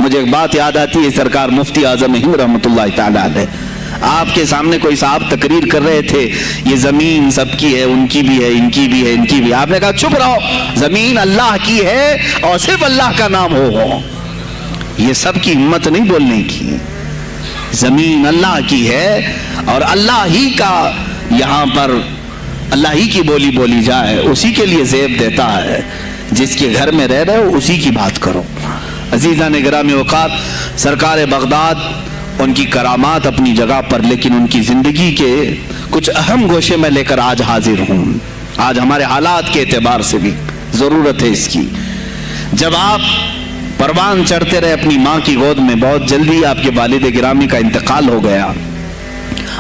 مجھے ایک بات یاد آتی ہے، سرکار مفتی اعظم ہند رحمۃ اللہ تعالی علیہ، آپ کے سامنے کوئی صاحب تقریر کر رہے تھے، یہ زمین سب کی ہے، ان کی بھی ہے، ان کی بھی ہے، ان کی بھی ہے۔ آپ نے کہا چپ رہو، زمین اللہ کی ہے اور صرف اللہ کا نام ہو۔ یہ سب کی ہمت نہیں بولنے کی، زمین اللہ کی ہے اور اللہ ہی کا، یہاں پر اللہ ہی کی بولی بولی جائے، اسی کے لیے زیب دیتا ہے۔ جس کے گھر میں رہ رہے ہو اسی کی بات کرو۔ عزیزان گرامی اوقات، سرکار بغداد، ان کی کرامات اپنی جگہ پر، لیکن ان کی زندگی کے کچھ اہم گوشے میں لے کر آج حاضر ہوں۔ آج ہمارے حالات کے اعتبار سے بھی ضرورت ہے اس کی۔ جب آپ پروان چڑھتے رہے اپنی ماں کی گود میں، بہت جلدی آپ کے والد گرامی کا انتقال ہو گیا۔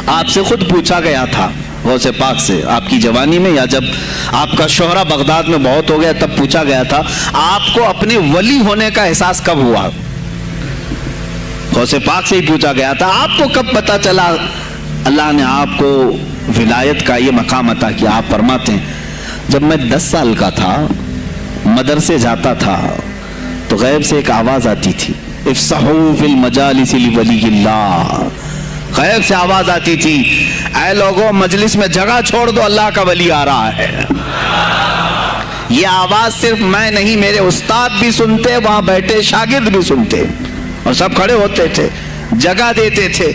آپ سے خود پوچھا گیا تھا غوث پاک سے، آپ کی جوانی میں یا جب آپ کا شہرہ بغداد میں بہت ہو گیا تب پوچھا گیا تھا، آپ کو اپنے ولی ہونے کا احساس کب ہوا؟ غوث پاک سے ہی پوچھا گیا تھا، آپ کو کب پتا چلا اللہ نے آپ کو ولایت کا یہ مقام عطا کیا؟ آپ فرماتے ہیں جب میں 10 سال کا تھا، مدرسے جاتا تھا تو غیب سے ایک آواز آتی تھی، افصحوا فی المجالس لولی اللہ۔ غیب سے آواز آتی تھی، اے لوگوں مجلس میں جگہ چھوڑ دو، اللہ کا ولی آ رہا ہے۔ یہ آواز صرف میں نہیں، میرے استاد بھی سنتے، وہاں بیٹھے شاگرد بھی سنتے، اور سب کھڑے ہوتے تھے، جگہ دیتے تھے۔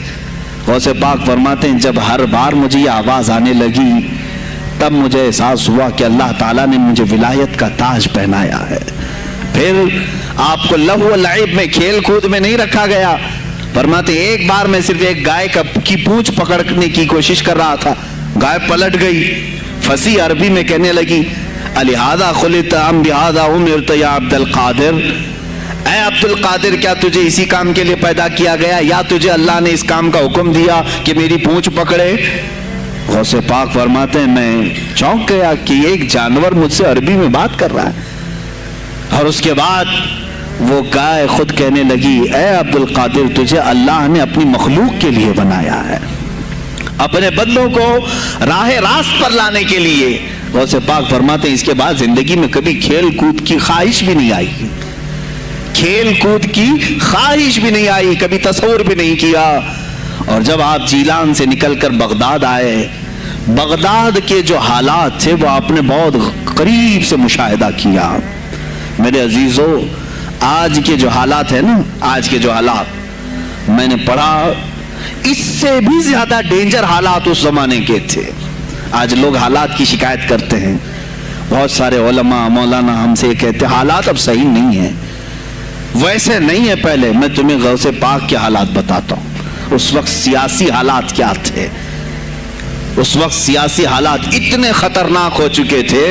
غوث پاک فرماتے ہیں جب ہر بار مجھے یہ آواز آنے لگی تب مجھے احساس ہوا کہ اللہ تعالیٰ نے مجھے ولایت کا تاج پہنایا ہے۔ پھر آپ کو لہو و لعب میں، کھیل کود میں نہیں رکھا گیا۔ فرماتے ایک بار میں صرف ایک گائے کی پونچھ پکڑنے کی کوشش کر رہا تھا، گائے پلٹ گئی، فصیح عربی میں کہنے لگی الہذا خلقت ام بہذا امرت یا عبد القادر، اے عبد القادر کیا تجھے اسی کام کے لیے پیدا کیا گیا یا تجھے اللہ نے اس کام کا حکم دیا کہ میری پونچھ پکڑے؟ غوث پاک فرماتے ہیں میں چونک گیا کہ ایک جانور مجھ سے عربی میں بات کر رہا ہے۔ اور اس کے بعد وہ گائے خود کہنے لگی اے عبد القادر تجھے اللہ نے اپنی مخلوق کے لیے بنایا ہے، اپنے بندوں کو راہ راست پر لانے کے لیے۔ غوث پاک فرماتے ہیں اس کے بعد زندگی میں کبھی کھیل کود کی خواہش بھی نہیں آئی، کھیل کود کی خواہش بھی نہیں آئی، کبھی تصور بھی نہیں کیا۔ اور جب آپ جیلان سے نکل کر بغداد آئے، بغداد کے جو حالات تھے وہ آپ نے بہت قریب سے مشاہدہ کیا۔ میرے عزیزو، آج کے جو حالات ہیں نا، آج کے جو حالات میں نے پڑھا، اس سے بھی زیادہ ڈینجر حالات اس زمانے کے تھے۔ آج لوگ حالات کی شکایت کرتے ہیں، بہت سارے علماء مولانا ہم سے کہتے ہیں حالات اب صحیح نہیں ہیں، ویسے نہیں ہے پہلے۔ میں تمہیں غوث پاک کے حالات بتاتا ہوں، اس وقت سیاسی حالات کیا تھے۔ اس وقت سیاسی حالات اتنے خطرناک ہو چکے تھے،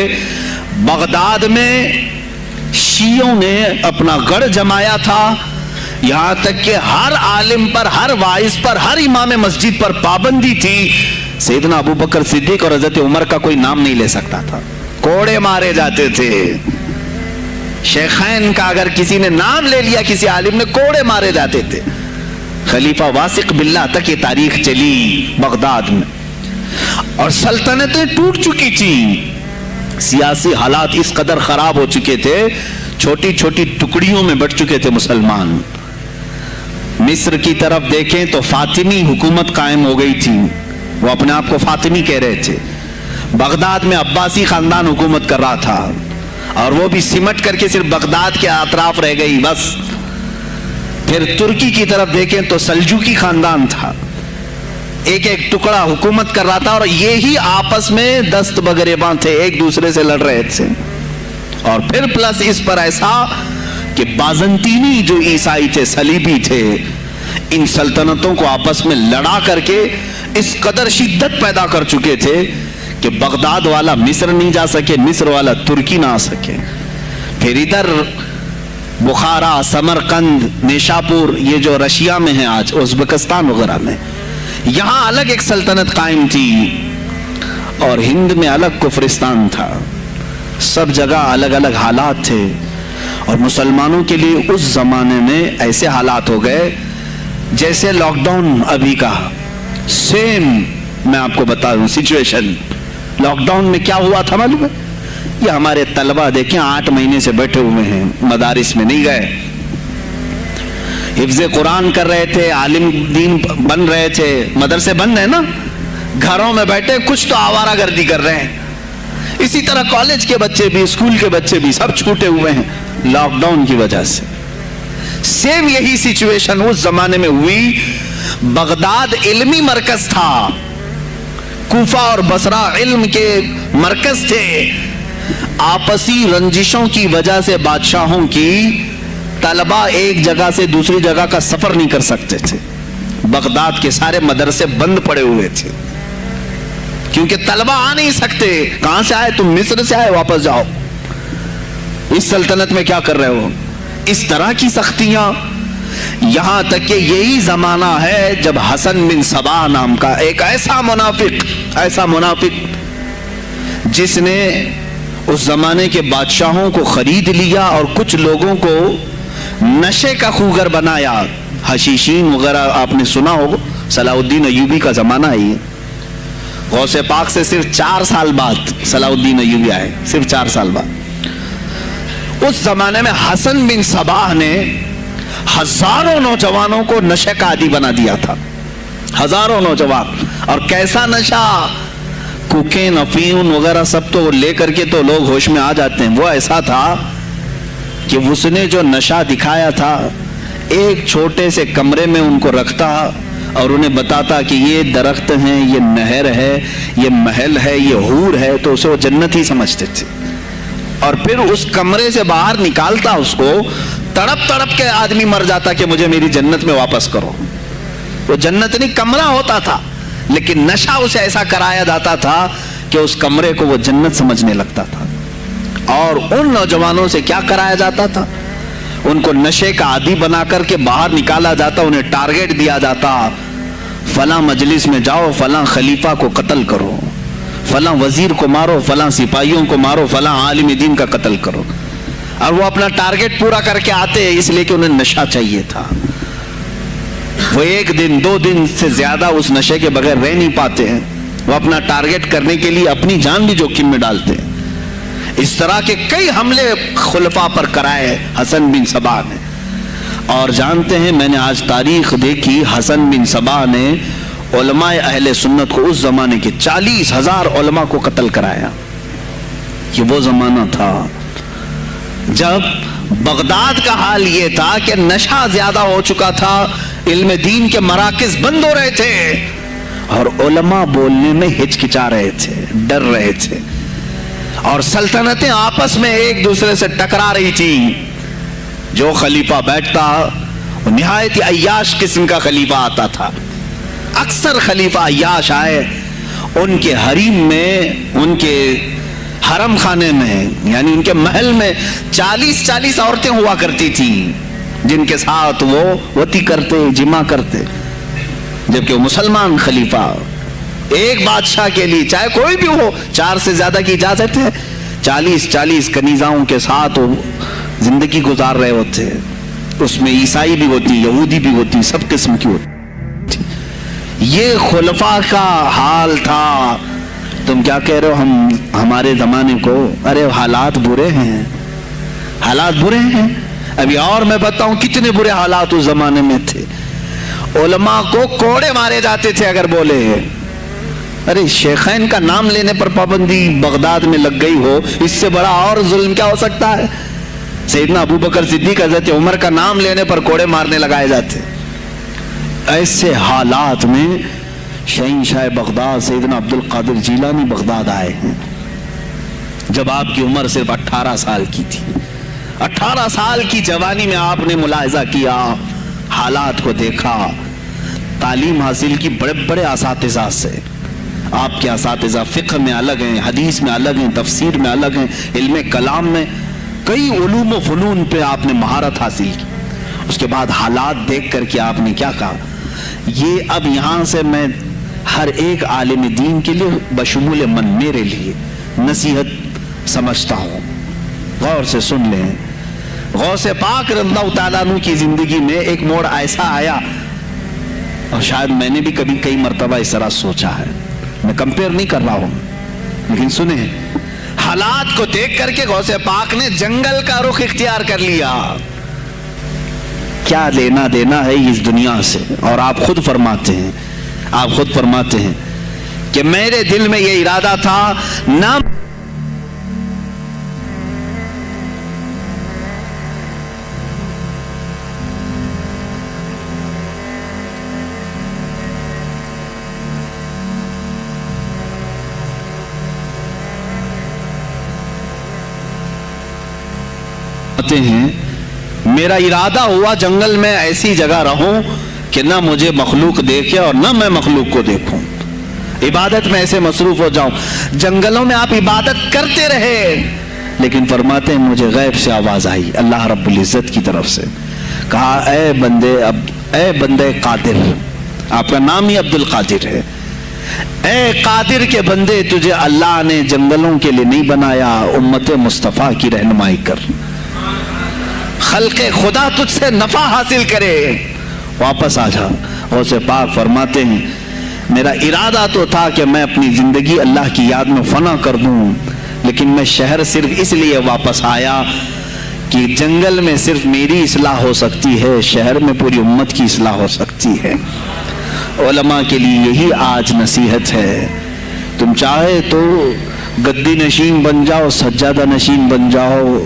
بغداد میں شیعوں نے اپنا گڑھ جمایا تھا، یہاں تک کہ ہر عالم پر، ہر واعظ پر، ہر امام مسجد پر پابندی تھی۔ سیدنا ابو بکر صدیق اور حضرت عمر کا کوئی نام نہیں لے سکتا تھا، کوڑے مارے جاتے تھے۔ شیخین کا اگر کسی نے نام لے لیا کسی عالم نے، کوڑے مارے جاتے تھے۔ خلیفہ واثق باللہ تک یہ تاریخ چلی بغداد میں، اور سلطنتیں ٹوٹ چکی تھیں۔ سیاسی حالات اس قدر خراب ہو چکے تھے، چھوٹی چھوٹی ٹکڑیوں میں بٹ چکے تھے مسلمان۔ مصر کی طرف دیکھیں تو فاطمی حکومت قائم ہو گئی تھی، وہ اپنے آپ کو فاطمی کہہ رہے تھے۔ بغداد میں عباسی خاندان حکومت کر رہا تھا، اور وہ بھی سمٹ کر کے صرف بغداد کے اطراف رہ گئی بس۔ پھر ترکی کی طرف دیکھیں تو سلجوقی خاندان تھا، ایک ایک ٹکڑا حکومت کر رہا تھا، اور یہی آپس میں دست بگریباں تھے، ایک دوسرے سے لڑ رہے تھے۔ اور پھر پلس اس پر ایسا کہ بازنطینی جو عیسائی تھے، صلیبی تھے، ان سلطنتوں کو آپس میں لڑا کر کے اس قدر شدت پیدا کر چکے تھے کہ بغداد والا مصر نہیں جا سکے، مصر والا ترکی نہ آ سکے۔ پھر ادھر بخارا، سمرقند، نیشاپور، یہ جو رشیا میں ہیں آج، ازبکستان وغیرہ میں، یہاں الگ ایک سلطنت قائم تھی، اور ہند میں الگ کفرستان تھا۔ سب جگہ الگ الگ حالات تھے، اور مسلمانوں کے لیے اس زمانے میں ایسے حالات ہو گئے جیسے لاک ڈاؤن ابھی کا سیم۔ میں آپ کو بتا دوں سچویشن، لاک ڈاؤن میں کیا ہوا تھا معلوم ہے؟ یہ ہمارے طلبہ دیکھیں 8 مہینے سے بیٹھے ہوئے ہیں، مدارس میں نہیں گئے۔ حفظ قرآن کر رہے تھے, عالم دین بن رہے تھے, مدرسے بن رہے نا, گھروں میں بیٹھے کچھ تو آوارہ گردی کر رہے ہیں. اسی طرح کالج کے بچے بھی, اسکول کے بچے بھی سب چھوٹے ہوئے ہیں لاک ڈاؤن کی وجہ سے. سیم یہی سچویشن اس زمانے میں ہوئی. بغداد علمی مرکز تھا, کوفہ اور بصرہ علم کے مرکز تھے. آپسی رنجشوں کی وجہ سے بادشاہوں کی طلبہ ایک جگہ سے دوسری جگہ کا سفر نہیں کر سکتے تھے. بغداد کے سارے مدرسے بند پڑے ہوئے تھے کیونکہ طلبہ آ نہیں سکتے. کہاں سے آئے تم؟ مصر سے آئے, واپس جاؤ, اس سلطنت میں کیا کر رہے ہو؟ اس طرح کی سختیاں. یہاں تک کہ یہی زمانہ ہے جب حسن بن صباح نام کا ایک ایسا منافق جس نے اس زمانے کے بادشاہوں کو خرید لیا اور کچھ لوگوں کو نشے کا خوگر بنایا. حشیشین وغیرہ آپ نے سنا ہوگا, صلاح الدین ایوبی کا زمانہ ہے یہ. غوث پاک سے صرف 4 سال بعد صلاح الدین ایوبی آئے, صرف 4 سال بعد. اس زمانے میں حسن بن صباح نے ہزاروں نوجوانوں کو نشے کا عادی بنا دیا تھا. ہزاروں نوجوان. اور کیسا نشہ, کوکین, افیون وغیرہ سب تو لے کر کے تو لوگ ہوش میں آ جاتے ہیں. وہ ایسا تھا کہ اس نے جو نشہ دکھایا تھا, ایک چھوٹے سے کمرے میں ان کو رکھتا اور انہیں بتاتا کہ یہ درخت ہیں, یہ نہر ہے, یہ محل ہے, یہ حور ہے, تو اسے وہ جنت ہی سمجھتے تھے. اور پھر اس کمرے سے باہر نکالتا اس کو, تڑپ تڑپ کے آدمی مر جاتا کہ مجھے میری جنت میں واپس کرو. وہ جنت نہیں کمرہ ہوتا تھا, لیکن نشہ اسے ایسا کرایا جاتا تھا کہ اس کمرے کو وہ جنت سمجھنے لگتا تھا. اور ان نوجوانوں سے کیا کرایا جاتا تھا؟ ان کو نشے کا عادی بنا کر کے باہر نکالا جاتا, انہیں ٹارگیٹ دیا جاتا, فلاں مجلس میں جاؤ, فلاں خلیفہ کو قتل کرو, فلاں وزیر کو مارو, فلاں سپاہیوں کو مارو, فلاں عالم دین کا قتل کرو. اور وہ اپنا ٹارگیٹ پورا کر کے آتے اس لیے کہ انہیں نشہ چاہیے تھا. وہ 1 دن 2 دن سے زیادہ اس نشے کے بغیر رہ نہیں پاتے ہیں. وہ اپنا ٹارگیٹ کرنے کے لیے اپنی جان بھی جوخم میں ڈالتے ہیں. اس طرح کے کئی حملے خلفاء پر کرائے حسن بن صباح نے. اور جانتے ہیں, میں نے آج تاریخ دیکھی, حسن بن صباح نے علماء اہل سنت کو اس زمانے کے 40,000 علماء کو قتل کرایا. یہ وہ زمانہ تھا جب بغداد کا حال یہ تھا کہ نشہ زیادہ ہو چکا تھا, علم دین کے مراکز بند ہو رہے تھے, اور علماء بولنے میں ہچکچا رہے تھے, ڈر رہے تھے, اور سلطنتیں آپس میں ایک دوسرے سے ٹکرا رہی تھی. جو خلیفہ بیٹھتا وہ نہایت عیاش قسم کا خلیفہ آتا تھا. اکثر خلیفہ عیاش آئے, ان کے حریم میں, ان کے حرم خانے میں, یعنی ان کے محل میں 40 عورتیں ہوا کرتی تھیں جن کے ساتھ وہ وطی کرتے, جمع کرتے. جبکہ وہ مسلمان خلیفہ, ایک بادشاہ کے لیے چاہے کوئی بھی ہو 4 سے زیادہ کی اجازت ہے. 40 کنیزاؤں کے ساتھ وہ زندگی گزار رہے ہوتے. اس میں عیسائی بھی ہوتی, یہودی بھی ہوتی, سب قسم کی ہوتی. یہ خلفاء کا حال تھا. تم کیا کہہ رہے ہو ہمارے زمانے کو؟ ارے حالات برے ہیں, حالات برے ہیں. ابھی اور میں بتاؤں کتنے برے حالات اس زمانے میں تھے. علماء کو کوڑے مارے جاتے تھے اگر بولے. ارے شیخین کا نام لینے پر پابندی بغداد میں لگ گئی ہو, اس سے بڑا اور ظلم کیا ہو سکتا ہے؟ سیدنا ابو بکر صدیق حضرت عمر کا نام لینے پر کوڑے مارنے لگائے جاتے. ایسے حالات میں شہنشاہ بغداد سیدنا عبد القادر جیلانی بغداد آئے ہیں جب آپ کی عمر صرف 18 سال کی تھی. 18 سال کی جوانی میں آپ نے ملاحظہ کیا, حالات کو دیکھا, تعلیم حاصل کی بڑے بڑے اساتذہ سے. آپ کے اساتذہ فقہ میں الگ ہیں, حدیث میں الگ ہیں, تفسیر میں الگ ہیں, علم کلام میں, کئی علوم و فنون پہ آپ نے مہارت حاصل کی. اس کے بعد حالات دیکھ کر کے آپ نے کیا کہا, یہ اب یہاں سے میں ہر ایک عالم دین کے لیے بشمول من میرے لیے نصیحت سمجھتا ہوں. غور سے سن لیں. غوث پاک رضی اللہ تعالیٰ عنہ کی زندگی میں ایک موڑ ایسا آیا, اور شاید میں نے بھی کبھی کئی مرتبہ اس طرح سوچا ہے, میں کمپیئر نہیں کر رہا ہوں, لیکن سنیں, حالات کو دیکھ کر کے غوث پاک نے جنگل کا رخ اختیار کر لیا. کیا لینا دینا ہے اس دنیا سے؟ اور آپ خود فرماتے ہیں کہ میرے دل میں یہ ارادہ تھا نہ ہیں، میرا ارادہ ہوا جنگل میں ایسی جگہ رہوں کہ نہ مجھے مخلوق دیکھے اور نہ میں مخلوق کو دیکھوں، عبادت میں ایسے مصروف ہو جاؤں۔ جنگلوں میں آپ عبادت کرتے رہے، لیکن فرماتے ہیں مجھے غیب سے آواز آئی اللہ رب العزت کی طرف سے، کہا اے بندے قادر، آپ کا نام ہی عبد القادر ہے، اے قادر کے بندے، تجھے اللہ نے جنگلوں کے لیے نہیں بنایا، امت مصطفیٰ کی رہنمائی کر، خلق خدا تجھ سے نفع حاصل کرے، واپس آ جا۔ غوث پاک فرماتے ہیں میرا ارادہ تو تھا کہ میں اپنی زندگی اللہ کی یاد میں فنا کر دوں، لیکن میں شہر صرف اس لیے واپس آیا کہ جنگل میں صرف میری اصلاح ہو سکتی ہے، شہر میں پوری امت کی اصلاح ہو سکتی ہے۔ علماء کے لیے یہی آج نصیحت ہے، تم چاہے تو گدی نشین بن جاؤ، سجادہ نشین بن جاؤ،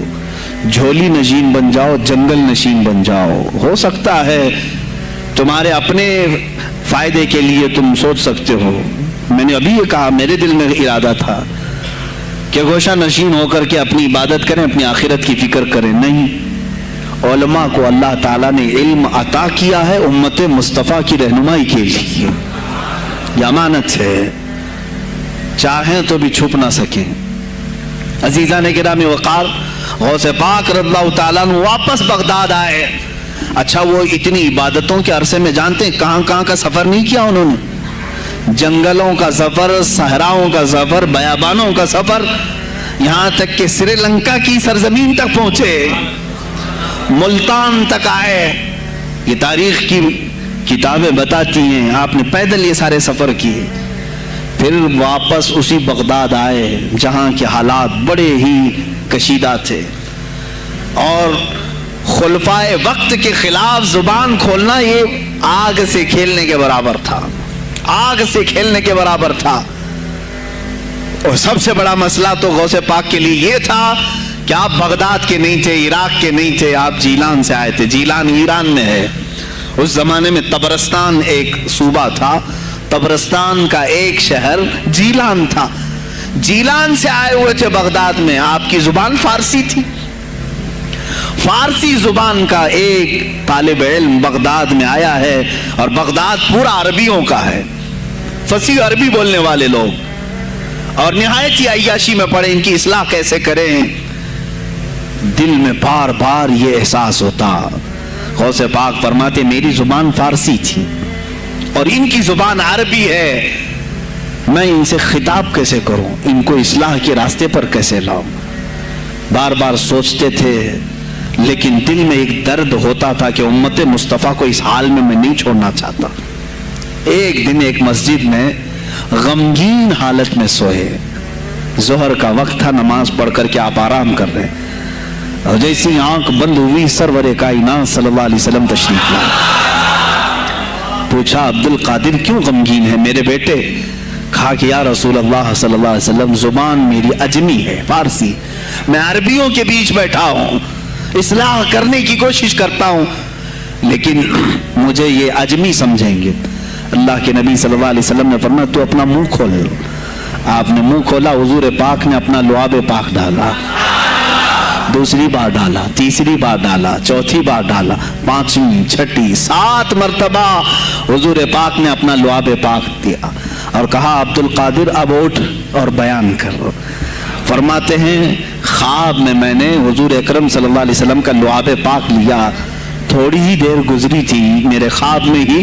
جھولی نشین بن جاؤ، جنگل نشین بن جاؤ، ہو سکتا ہے تمہارے اپنے فائدے کے لیے تم سوچ سکتے ہو۔ میں نے ابھی یہ کہا میرے دل میں ارادہ تھا کہ گوشہ نشین ہو کر کے اپنی عبادت کریں، اپنی آخرت کی فکر کریں، نہیں، علماء کو اللہ تعالیٰ نے علم عطا کیا ہے امت مصطفیٰ کی رہنمائی کے لیے، یہ امانت ہے، چاہیں تو بھی چھپ نہ سکیں۔ عزیزان گرامی وقار، غوث پاک رضی اللہ تعالیٰ عنہ واپس بغداد آئے۔ اچھا وہ اتنی عبادتوں کے عرصے میں جانتے ہیں کہاں کہاں کا سفر نہیں کیا انہوں نے؟ جنگلوں کا سفر، صحراؤں کا سفر، بیابانوں کا سفر، یہاں تک کہ سری لنکا کی سرزمین تک پہنچے، ملتان تک آئے۔ یہ تاریخ کی کتابیں بتاتی ہیں آپ نے پیدل یہ سارے سفر کیے، پھر واپس اسی بغداد آئے جہاں کے حالات بڑے ہی کشیدہ تھے، اور خلفائے وقت کے خلاف زبان کھولنا یہ آگ سے کھیلنے کے برابر تھا، آگ سے کھیلنے کے برابر تھا۔ اور سب سے بڑا مسئلہ تو غوث پاک کے لیے یہ تھا کہ آپ بغداد کے نہیں تھے، عراق کے نہیں تھے، آپ جیلان سے آئے تھے۔ جیلان ایران میں ہے، اس زمانے میں طبرستان ایک صوبہ تھا، طبرستان کا ایک شہر جیلان تھا، جیلان سے آئے ہوئے تھے بغداد میں۔ آپ کی زبان فارسی تھی، فارسی زبان کا ایک طالب علم بغداد میں آیا ہے، اور بغداد پورا عربیوں کا ہے، فصیح عربی بولنے والے لوگ، اور نہایت ہی عیاشی میں پڑے ان کی اصلاح کیسے کریں۔ دل میں بار بار یہ احساس ہوتا، غوث پاک فرماتے میری زبان فارسی تھی اور ان کی زبان عربی ہے، میں ان سے خطاب کیسے کروں، ان کو اصلاح کے راستے پر کیسے لاؤں۔ بار بار سوچتے تھے، لیکن دل میں ایک درد ہوتا تھا کہ امت مصطفیٰ کو اس حال میں میں نہیں چھوڑنا چاہتا۔ ایک دن ایک مسجد میں غمگین حالت میں سوئے، ظہر کا وقت تھا، نماز پڑھ کر کے آپ آرام کر رہے ہیں، اور جیسی آنکھ بند ہوئی سرور کائنات صلی اللہ علیہ وسلم تشریف لائے۔ پوچھا عبد القادر کیوں غمگین ہے میرے بیٹے؟ کہا کہ یا رسول اللہ صلی اللہ علیہ وسلم زبان میری اجمی ہے، فارسی، میں عربیوں کے بیچ بیٹھا ہوں، اصلاح کرنے کی کوشش کرتا ہوں، لیکن مجھے یہ اجمی سمجھیں گے۔ اللہ کے نبی صلی اللہ علیہ وسلم نے فرمایا تو اپنا منہ کھول۔ آپ نے منہ کھولا، حضور پاک نے اپنا لعاب پاک ڈالا، دوسری بار ڈالا، تیسری بار ڈالا، چوتھی بار ڈالا، پانچویں، چھٹی، 7 مرتبہ حضور پاک نے اپنا لعاب پاک دیا اور کہا عبد القادر اب اٹھ اور بیان کر۔ فرماتے ہیں خواب میں نے حضور اکرم صلی اللہ علیہ وسلم کا لعاب پاک لیا، تھوڑی ہی دیر گزری تھی، میرے خواب میں ہی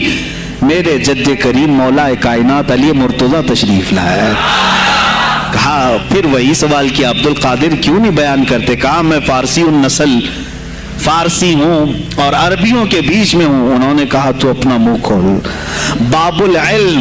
میرے جد کریم مولا کائنات علی مرتضیٰ تشریف لائے۔ کہا پھر وہی سوال کیا عبد القادر کیوں نہیں بیان کرتے؟ کہا میں فارسی النسل، فارسی ہوں اور عربیوں کے بیچ میں ہوں۔ انہوں نے کہا تو اپنا منہ کھول، باب العلم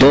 2